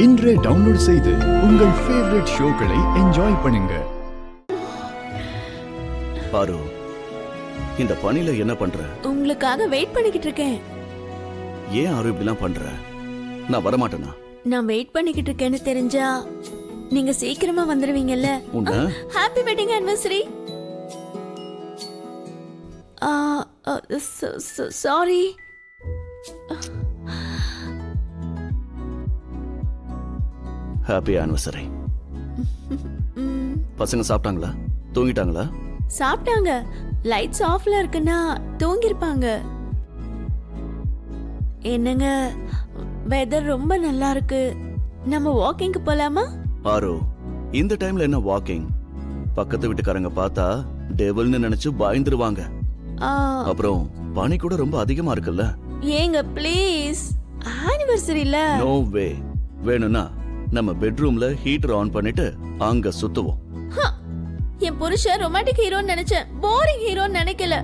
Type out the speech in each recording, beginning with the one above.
இன்றே டவுன்லோட் செய்து உங்கள் ஃபேவரட் ஷோக்களை என்ஜாய் பண்ணுங்க. பாரு, இந்த பணியில என்ன பண்ற? உங்களுக்காக வெயிட் பண்ணிக்கிட்டு இருக்கேன். ஏன் ஆறு இப்படிலாம் பண்ற? நான் வரமாட்டேனா? நான் வெயிட் பண்ணிக்கிட்டு இருக்கேன்னு தெரிஞ்சா நீங்க சீக்கிரமா வந்துருவீங்கல்ல. Happy wedding anniversary. Sorry. Happy anniversary. பசங்க சாப்பிட்டாங்களா? தூங்கிட்டாங்களா? சாப்பிட்டாங்க. லைட்ஸ் ஆஃப்ல இருக்குன்னா தூங்கிருப்பாங்க. என்னங்க, வெதர் ரொம்ப நல்லா இருக்கு. நம்ம வாக்கிங்க்கு போலாமா? பாரு, இந்த டைம்ல என்ன வாக்கிங்? பக்கத்து வீட்டுக்காரங்க பார்த்தா டெவில்னு நினைச்சு பயந்துருவாங்க. அப்புறம் பனி கூட ரொம்ப அதிகமா இருக்குல்ல. ஏங்க ப்ளீஸ், ஆனிவர்சரில. நோ வே. வேணும்னா நம்ம பெட்ரூம்ல ஹீட்டர் ஆன் பண்ணிட்டு அங்க சுத்துவோம். என் புருஷன் ரொமான்டிக் ஹீரோன்னு நினைச்சேன், போரிங் ஹீரோன்னு நினைக்கல.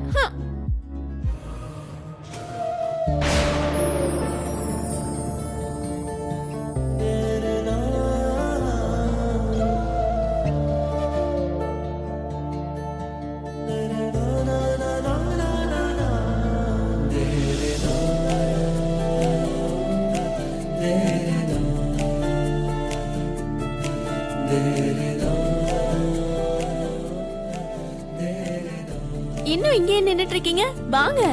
இன்னும் இங்கே நின்னுட்டு இருக்கீங்க? வாங்க.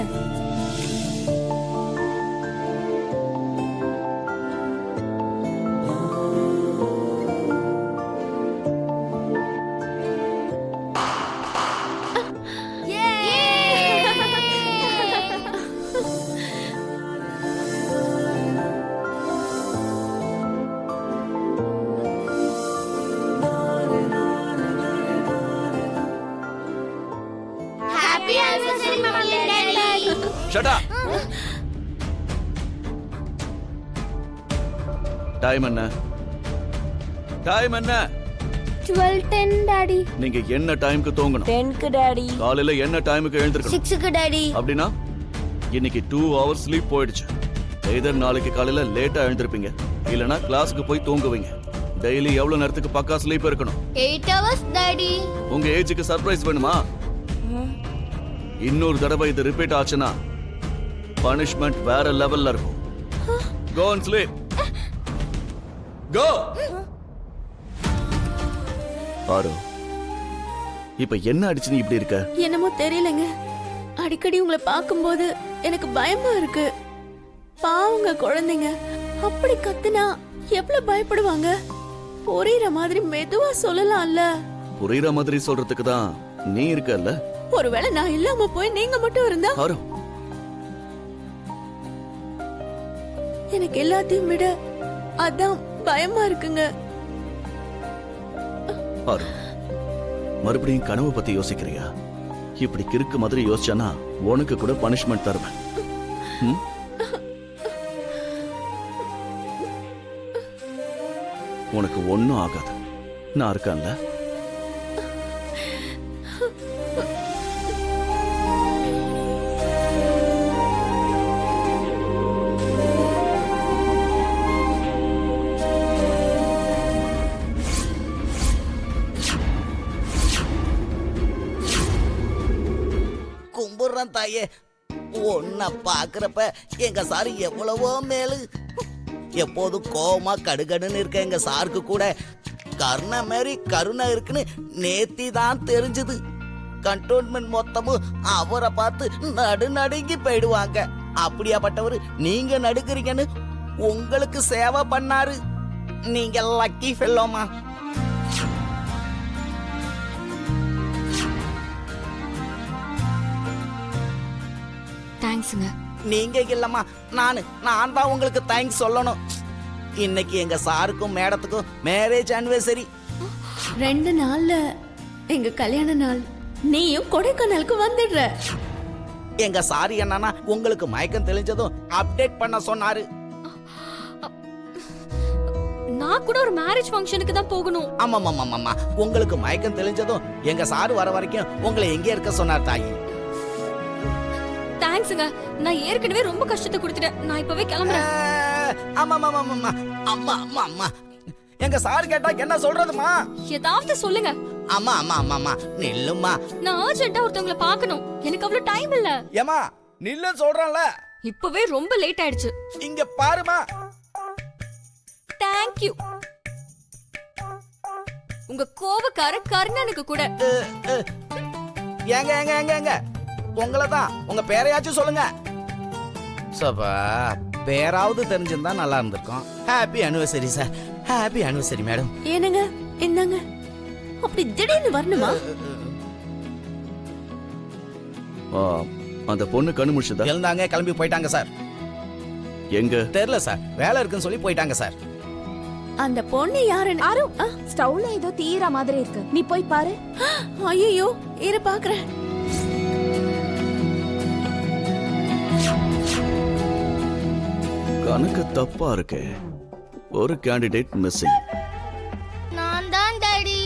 Shut up. டைம் என்ன? டைம் என்ன? 12:10 டாடி. நீங்க என்ன டைம்க்கு தூங்கணும்? 10க்கு டாடி. காலையில என்ன டைம்க்கு எழுந்திருக்கணும்? 6க்கு டாடி. அப்படினா இன்னைக்கு 2 hours ஸ்லீப் போயிடுச்சு. எதர் நாளைக்கு காலையில லேட்டா எழுந்திருப்பீங்க, இல்லனா கிளாஸ்க்கு போய் தூங்குவீங்க. டெய்லி எவ்வளவு நேரத்துக்கு பக்கா ஸ்லீப் இருக்கணும்? 8 hours டாடி. உங்க ஏஜுக்கு சர்ப்ரைஸ் வேணுமா? இன்னொரு தடவை இது ரிப்பீட் ஆச்சுன்னா பனிஷ்மெண்ட் வேற லெவல்ல இருக்கும். Go and sleep. Go. பாரு, இப்ப என்ன அடிச்சு நீ இப்படி இருக்க? என்னமோ தெரியலங்க, அடிக்கடி உங்களை பார்க்கும்போது எனக்கு பயமா இருக்கு. பாவங்க குழந்தைங்க, அப்படி கத்துனா எவ்வளவு பயப்படுவாங்க. புரியுற மாதிரி மெதுவா சொல்லலாம்ல. புரியுற மாதிரி சொல்றதுக்கு தான் நீ இருக்கல்ல. ஒருவேளை நான் இல்லாம போய் நீங்க மட்டும் இருந்தா? பாரு, எனக்கு எல்லாத்தையும் விட அதான் பயமா இருக்குங்க. பாரு, மறுபடியும் கனவு பத்தி யோசிக்கிறியா? இப்படி கிறுக்கு மாதிரி யோசிச்சானா உனக்கு கூட பனிஷ்மெண்ட் தருவேன். உனக்கு ஒண்ணும் ஆகாது, நான் இருக்கேன்ல. கும்பிடுறேன் தாயே. ஒன்ன பாக்குறப்ப எங்க சாரு எவ்வளவோ மேலு. எப்போதும் கோவமா கடுகடுன்னு இருக்க எங்க சாருக்கு கூட கருணை மாதிரி கருணை இருக்குன்னு நேத்தி தான் தெரிஞ்சது. கண்டோன்மெண்ட் மொத்தமும் அவரை பார்த்து நடுங்கி போயிடுவாங்க. அப்படியாப்பட்டவர் நீங்க நடுக்கிறீங்கன்னு உங்களுக்கு சேவை பண்ணாரு. நீங்க லக்கி ஃபெல்லோமா. தேங்க்ஸ்ங்க. நீங்க இல்லம்மா, நான் தான் உங்களுக்கு தேங்க்ஸ் சொல்லணும். இன்னைக்கு எங்க சாருக்கும் மேடத்துக்கும் மேரேஜ் ஆனிவர்சரி. 2 நாள்ல எங்க கல்யாண நாள். நீயும் கொடைக்கானலுக்கு வந்துடுற. எங்க சாரி என்னன்னா உங்களுக்கு மயக்கம் தெளிஞ்சதும் அப்டேட் பண்ண சொன்னாரு. நான் கூட ஒரு மேரேஜ் ஃபங்க்ஷனுக்கு தான் போகணும். ஆமாமாமாமா, உங்களுக்கு மயக்கம் தெளிஞ்சதும் எங்க சாரு வர வரைக்கும் உங்களை எங்கே இருக்க சொன்னார் தாயி. தேங்க்ஸ்ங்க. நான் ஏற்கனவே ரொம்ப கஷ்டத்தை கொடுத்துட்டேன். நான் இப்பவே கிளம்புறேன். ஆமாமாமாமா, அம்மா அம்மா அம்மா எங்க சார் கேட்டா என்ன சொல்றதுமா? ஏதாவது சொல்லுங்க. அம்மா அம்மா அம்மா அம்மா நில்லுமா. நான் அர்ஜென்ட்டா ஒருத்தவங்கள பார்க்கணும். எனக்கு அவ்வளவு டைம் இல்ல. ஏமா நில்லு சொல்றேன்ல. இப்பவே ரொம்ப லேட் ஆயிடுச்சு. இங்க பாருமா. Thank you. உங்க கோவக்கார கர்ணனுக்கு கூட. ஏங்க ஏங்க ஏங்க ஏங்க உங்களை தான். உங்க பேரையாச்சும் சொல்லுங்க. சபா பேராவது தெரிஞ்சிருந்தா நல்லா இருந்திருக்கும். Happy anniversary sir. Happy anniversary madam. ஏனுங்க என்னங்க அப்படி திடீர்னு வரணுமா? அந்த பொண்ணு கண்ணு முடிச்சதா? எழுந்தாங்க கிளம்பி போயிட்டாங்க சார். எங்க? தெரியல சார். வேலை இருக்குன்னு சொல்லி போயிட்டாங்க சார். அந்த பொண்ணு யாருன்னு? ஆரு ஸ்டவ்ல ஏதோ தீர மாதிரி இருக்கு, நீ போய் பாரு. ஐயோ இரு பாக்குறேன். கணக்கு தப்பா இருக்கே. ஒரு கேண்டிடேட் மிஸ்ஸிங். நான் தான் டாடி.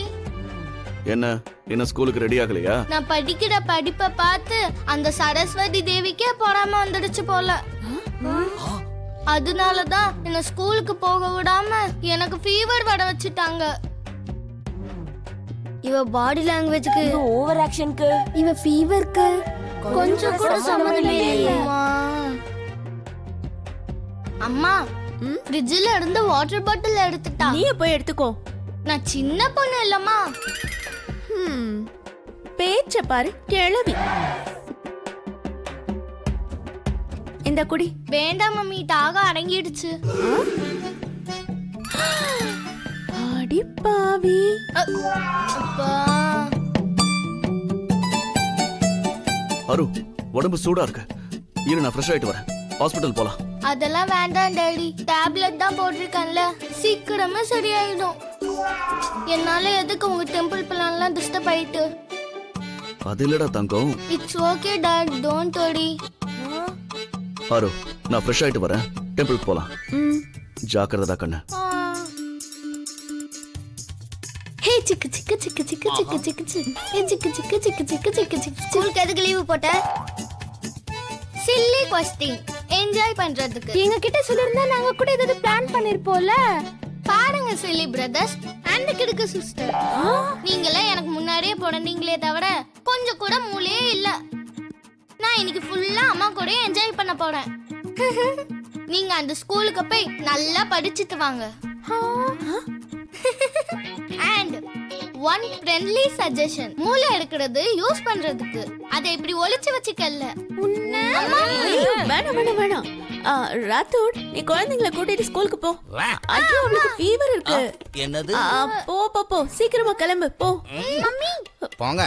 என்ன இன்னும் ஸ்கூலுக்கு ரெடி ஆகலையா? நான் படிக்கிற படிப்பை பார்த்து அந்த சரஸ்வதி தேவிக்கே பொறாம வந்துடுச்சு போல. அதனாலதான் என்ன ஸ்கூலுக்கு போக விடாம எனக்கு ஃபீவர் வர வச்சுட்டாங்க. இவ பாடி லாங்குவேஜ்க்கு, ஓவர் ஆக்ஷனுக்கு, இவ ஃபீவருக்கு கொஞ்சம் கூட சம்மதமே இல்லையா? அம்மா ஃப்ரிட்ஜ்ல இருந்து வாட்டர் பாட்டில் எடுத்துட்டா. நீயே போய் எடுத்துக்கோ. நான் சின்ன பொண்ணு இல்லம்மா. பேச்ச பாரு கிழவி. இந்த குடி. வேண்டாம் மம்மி, தாக அடங்கிடுச்சு. அடி பாவி. அப்பா அரு உடம்பு சூடா இருக்கு. இரு நான் ஃப்ரெஷ் ஆயிட்டு வரேன். ஹாஸ்பிடல் போலாம். அதெல்லாம் வேண்டாம் டாடி. டேப்லெட் தான் போட்டிருக்கேன்ல, சீக்கிரமே சரியாயிடும். என்னால எதுக்கு உங்க டெம்பிள் பிளான்லாம் டிஸ்டர்ப் ஆயிட்டு? அது இல்லடா தங்கம். It's okay dad, don't worry. அரு நான் ஃப்ரெஷ் ஆயிட்டு வரேன். டெம்பிளுக்கு போலாம். ஜாக்கிரதா கண்ணு. ஹே சிக்கு சிக்கு சிக்கு சிக்கு சிக்கு சிக்கு சிக்கு சிக்கு சிக்கு சிக்கு சிக்கு சிக்கு சிக்கு. ஸ்கூலுக்கு எதுக்கு லீவு போட்ட? Chilli question. என்ஜாய் பண்றதுக்கு. எங்க கிட்ட சொல்லிருந்தா நாங்க கூட ஏதாவது பிளான் பண்ணிருப்போம்ல. பாருங்க சில்லி பிரதர்ஸ் அண்ட் கிடுக்கு சிஸ்டர், நீங்களாம் எனக்கு முன்னாடியே போனீங்களே தவிர கொஞ்சம் கூட மூளையே இல்ல. நான் இன்னைக்கு ஃபுல்லா அம்மா கூட என்ஜாய் பண்ண போறேன். நீங்க அந்த ஸ்கூலுக்கு போய் நல்லா படிச்சிட்டு வாங்க. அண்ட் ஒன் ஃப்ரெண்ட்லி சஜஷன், மூளை எடுக்கிறது யூஸ் பண்றதுக்கு, அதை இப்படி ஒளிச்சு வச்சுக்கல. ஐயோ, வேணாம் வேணாம் வேணாம். ராத்தோட் நீ குழந்தைங்களை கூட்டிட்டு ஸ்கூலுக்கு போ. ஐயோ அவளுக்கு ஃபீவர் இருக்கு. என்னது? போ போ போ சீக்கிரமா கிளம்பு போ. போங்க.